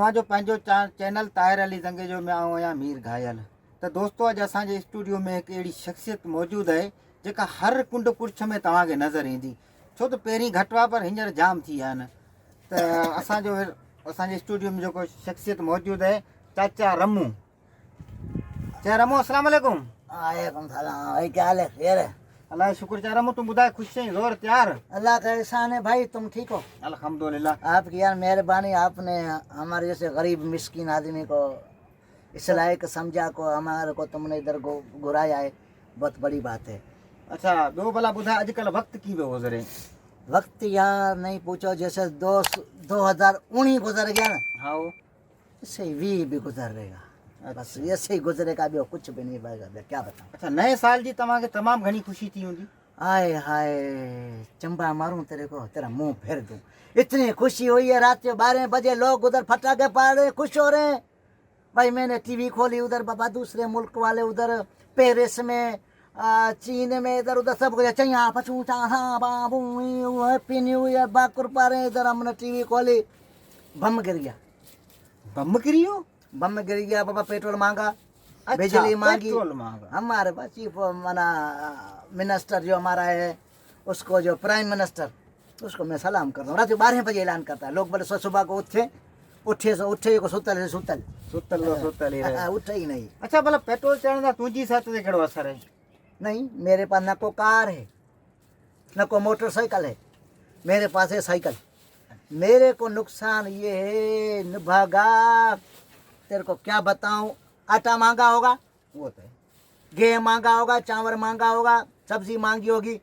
तव्हांजो पंहिंजो चैनल ताहिर अली ज़ंगे जो मैं आहियां मीर घायल। त दोस्तो अॼु असांजे स्टूडियो में हिकु अहिड़ी शख़्सियत मौजूदु आहे जेका हर कुंड कुर्छ में तव्हांखे नज़र ईंदी, छो त पहिरीं घटि हुआ पर हींअर जाम थी विया आहिनि। त असांजे स्टूडियो में जेको शख़्सियत मौजूदु आहे चाचा रमू। चाचा रमू अस्सलाम वालेकुम। वालेकुम सलाम भाई, क्या हाल है? खैर है? अल्लाह शुक्र। चाचा रमू तुम ॿुधाए ख़ुशि आहीं? ज़ोर तयार? अल्लाह का एहसान है भाई, तुम ठीक हो? अल्हम्दुलिल्लाह। आपकी यार मेहरबानी, आपने हमारे जैसे गरीब मिस्किन आदमी को इस लायक समझा को हमारे को तुमने इधर घुराया है, बहुत बड़ी बात है। अच्छा ॿियो भला ॿुधाए अॼुकल्ह वक़्तु की पियो गुज़रे? वक्त यार नहीं पूछो, जैसे 2019 गुजर गया ना, हाँ इससे भी गुजर रहेगा। बस ऐसे ही गुजरेगा, भी कुछ भी नहीं बनेगा, क्या बताऊं। अच्छा नए साल जी तव्हांखे तमामु घणी ख़ुशी थी हूंदी? हाय हाय, चंबा मारूं तेरे को, तेरा मुंह फेर दूं, इतनी खुशी हुई है। रात के 12 बजे लोग उधर फटाके फाड़ रहे, खुश हो रहे हैं। भाई मैंने टीवी खोली, उधर बाबा दूसरे मुल्क वाले, उधर पेरिस में, चीन में, इधर उधर सब कुछ चैया पचू हाँ बाबू हैप्पी न्यू ईयर बाकुर पा रहे हैं। इधर हमने टीवी खोली, बम गिर गया। बम गिरियो? बम गिर गया बाबा, पेट्रोल मांगा, अच्छा, बिजली मांगी। पेट्रोल मांगा। हमारे पास चीफ मना मिनिस्टर जो हमारा है, उसको जो प्राइम मिनिस्टर, उसको मैं सलाम करता हूँ। रात 12 बजे ऐलान करता है, लोग बोले सुबह को उठे को सुतल सुतल ही रहे। उठे ही नहीं। अच्छा भला पेट्रोल चढ़ण का तुंहिंजी सिहत ते कहिड़ो असर है? नहीं, मेरे पास न को कार है न को मोटरसाइकिल है, मेरे पास है साइकिल। मेरे को नुकसान ये है निभागा, तेरे को क्या बताऊं। आटा महंगा होगा, वो तो है। गेहूं महंगा होगा, चावल महंगा होगा, सब्जी महंगी होगी।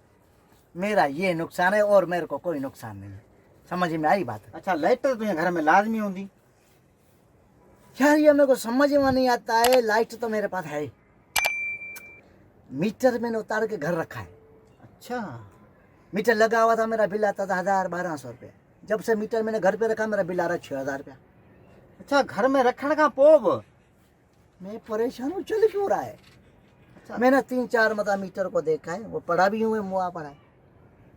मेरा ये नुकसान है और मेरे को कोई नुकसान नहीं है। समझ में आई बात? अच्छा लाइट तो तुझे घर में लाजमी होंगी? यार ये मेरे को समझ में नहीं आता है। लाइट तो मेरे पास है, मीटर मैंने उतार के घर रखा है। अच्छा मीटर लगा हुआ था, मेरा बिल आता था 1000-1200 रुपये। जब से मीटर मैंने घर पे रखा, मेरा बिल आ रहा है 6000 रुपया। अच्छा घर में रखने का पोइ बि? मैं परेशान हूँ, चल क्यों रहा है। अच्छा मैंने 3-4 मतलब मीटर को देखा है, वो पढ़ा भी हूँ, मुआ पढ़ा है,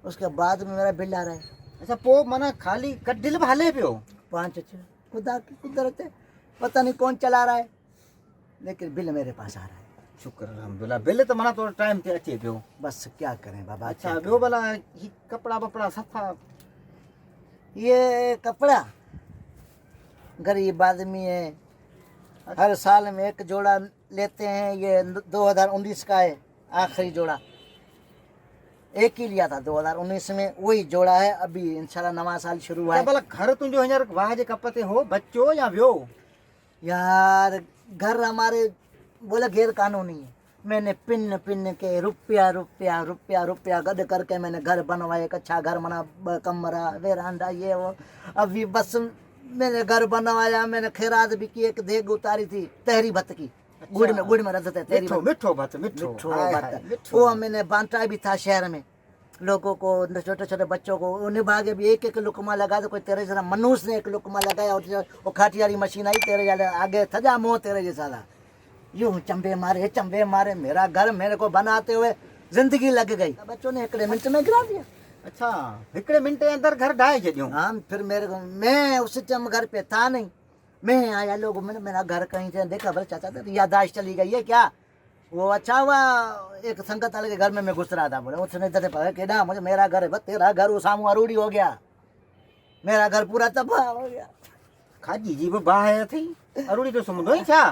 उसके बाद में मेरा बिल आ रहा है। अच्छा पोइ माना खाली कटिल बि हले पियो? 5-6 खुदा की कुदरत है, पता नहीं कौन चला रहा है, लेकिन बिल मेरे पास आ रहा है। शुक्र अल्हम्दुलिल्लाह। बिल तो माना थोड़ा टाइम ते अचे पियो। बस क्या करें बाबा। अच्छा ॿियो भला ही कपड़ा वपड़ा सफ़ा? ये कपड़ा गरीब आदमी है, हर साल में एक जोड़ा लेते हैं। ये 2019 का है, आखिरी जोड़ा एक ही लिया था 2019 में, वही जोड़ा है। अभी इंशाल्लाह नवा साल शुरू हुआ है। भला घर तुंहिंजो हींअर वाह जे कप ते हो बच्चो या वियो? यार घर हमारे बोले गैर कानूनी है। मैंने पिन पिन के रुपया रुपया रुपया रुपया गद करके मैंने घर बनवाया, एक अच्छा घर बना, कमरा वेरांडा ये वो। अभी बस मैंने घर बनवाया, मैंने खैरात भी की, एक देग उतारी थी तहरी भत की। गुड़ में रजत है, तहरी मिठो भत मिठो भत, वो मैंने बांटा भी था शहर में लोगों को, छोटे छोटे बच्चों को। उन्हें भागे भी एक लुकमा लगा दो, कोई तेरे जरा मनुष्य ने एक लुकमा लगाया, और वो खाटियारी मशीन आई तेरे जैसे आगे थजा मुँह तेरे जैसा था। यूं चंबे मारे, मेरा घर मेरे को बनाते हुए जिंदगी लग गई। बच्चों ने 1 मिनट में गिरा दिया। अच्छा 1 मिनट के अंदर घर ढाए छॾियो? हाँ, फिर मेरे को, मैं उस टाइम घर पे था नहीं, मैं आया, लोग मैंने मेरा घर कहीं से देखा, बोले चाचा तो यादाश्त चली गई है क्या? वो अच्छा हुआ एक संगत वाले के घर में मैं घुस रहा था, बोले उसने इधर पता कि ना मुझे, मेरा घर है बस, तेरा घर वो सामू अरूड़ी हो गया, मेरा घर पूरा तबाह हो गया। खाजी जी भी बाहे थी अरूड़ी तो समुदो ही छा?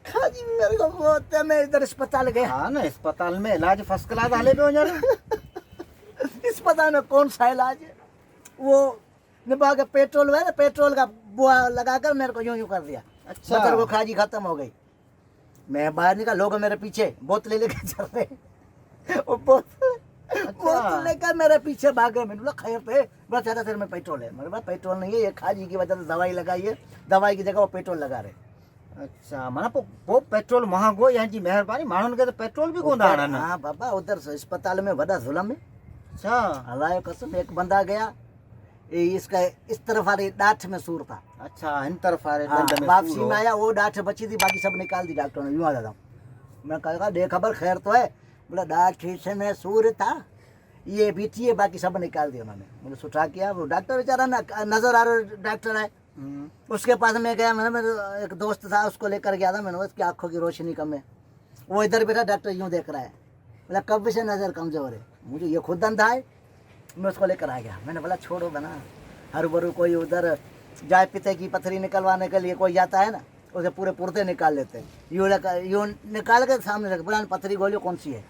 खाजी मेरे को बहुत है, मैं इधर अस्पताल गया। हाँ ना, अस्पताल में इलाज फर्स्ट क्लास हले पियो हींअर। अस्पताल में कौन सा इलाज है? वो निभा के पेट्रोल है ना, पेट्रोल का बुआ लगाकर मेरे को यूं कर दिया। अच्छा मेरे को खाजी खत्म हो गई। मैं बाहर निकला, लोग मेरे पीछे बोतलें लेके चल रहे, वो बोतल लेकर मेरे पीछे भागे। मैंने बोला खैर थे, बोला चाचा तेरे में पेट्रोल है। मेरे पास पेट्रोल नहीं है, ये खाजी की वजह से दवाई लगाई है, दवाई की जगह वो पेट्रोल लगा रहे। अच्छा माना पोइ पेट्रोल महांगो, यहाँ जी मेहरबानी, माण्हुनि खे त पेट्रोल बि कोन था आणनि। हाँ बाबा, उधर से अस्पताल में वॾा जुल्म है। अच्छा अल्लाह कसम, एक बंदा गया, इसका इस तरफ वाले डांठ में सूर था। अच्छा इन तरफ आ रहे हाँ, दंड में वापसी सूर हो। में आया, वो डांठ बची थी, बाकी सब निकाल दी डॉक्टर ने। यूँ आ जाता हूँ मैं, कहा दे खबर खैर तो है? बोला डांठ से में सूर था, ये भी थी, बाकी सब निकाल दिया उन्होंने। मुझे सुठा किया। वो डॉक्टर बेचारा ना नजर आ रहा डॉक्टर है, उसके पास मैं गया, मैंने मेरे एक दोस्त था उसको लेकर गया था, मैंने उसकी आंखों की रोशनी कम है, वो इधर बैठा डॉक्टर यूँ देख रहा है, बोला कब से नज़र कमज़ोर है, मुझे ये खुद अंधा है। मैं उसको लेकर आ गया, मैंने बोला छोड़ो बना, हर बरू कोई उधर जाए पिते की पथरी निकलवाने के लिए कोई जाता है ना, उसे पूरे पुर्दे निकाल लेते हैं, यूँ निकाल के सामने रख, बोला पथरी गोली कौन सी है,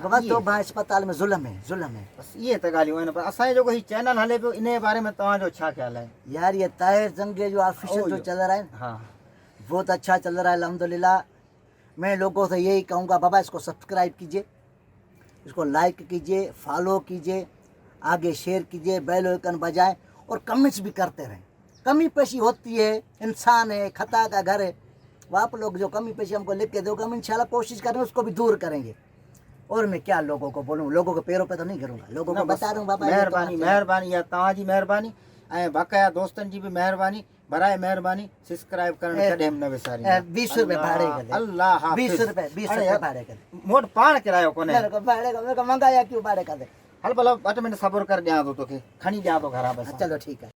बस तो भाई अस्पताल में जुल्म है, जुल्म है। बस ये त ॻाल्हियूं आहिनि, पर असांजो जेको हीउ चैनल हले पियो इन जे बारे में तव्हांजो छा ख़्यालु आहे? यार ये ताहिर जंगे जो ऑफिशियल जो चल रहा है हाँ, बहुत अच्छा चल रहा है अल्हम्दुलिल्लाह। मैं लोगों से यही कहूँगा, बाबा इसको सब्सक्राइब कीजिए, इसको लाइक कीजिए, फॉलो कीजिए, आगे शेयर कीजिए, बेल आइकन बजाएं और कमेंट्स भी करते रहें। कमी पेशी होती है, इंसान है, खता का घर है, वो आप लोग जो कमी पेशी हमको लिख के दोगे, हम इंशाल्लाह कोशिश करें उसको भी दूर करेंगे। और मैं क्या लोगों को बोलूँ, लोगों के पैरों पे तो नहीं गिरूंगा, लोगों को बता दूँ बाबा महिरबानी महिरबानी, या तव्हांजी महिरबानी ऐं बक़ाया दोस्तनि जी बि महिरबानी, बराए महिरबानी सब्सक्राइब करणु कॾहिं न विसारींदा। 20 रुपए भाड़े के दे, अल्लाह 20 हाफ़िज़। रुपए 20 अरे रुपए यार, भाड़े के दे, मोट पाण किरायो कोन्हे। मेरे को भाड़े का, मेरे को मंगाया क्यों भाड़े का दे। हल भला 8 मिंट सब्र कर ॾियां थो तोखे, खणी ॾियां थो घरां बसि। चलो ठीक है।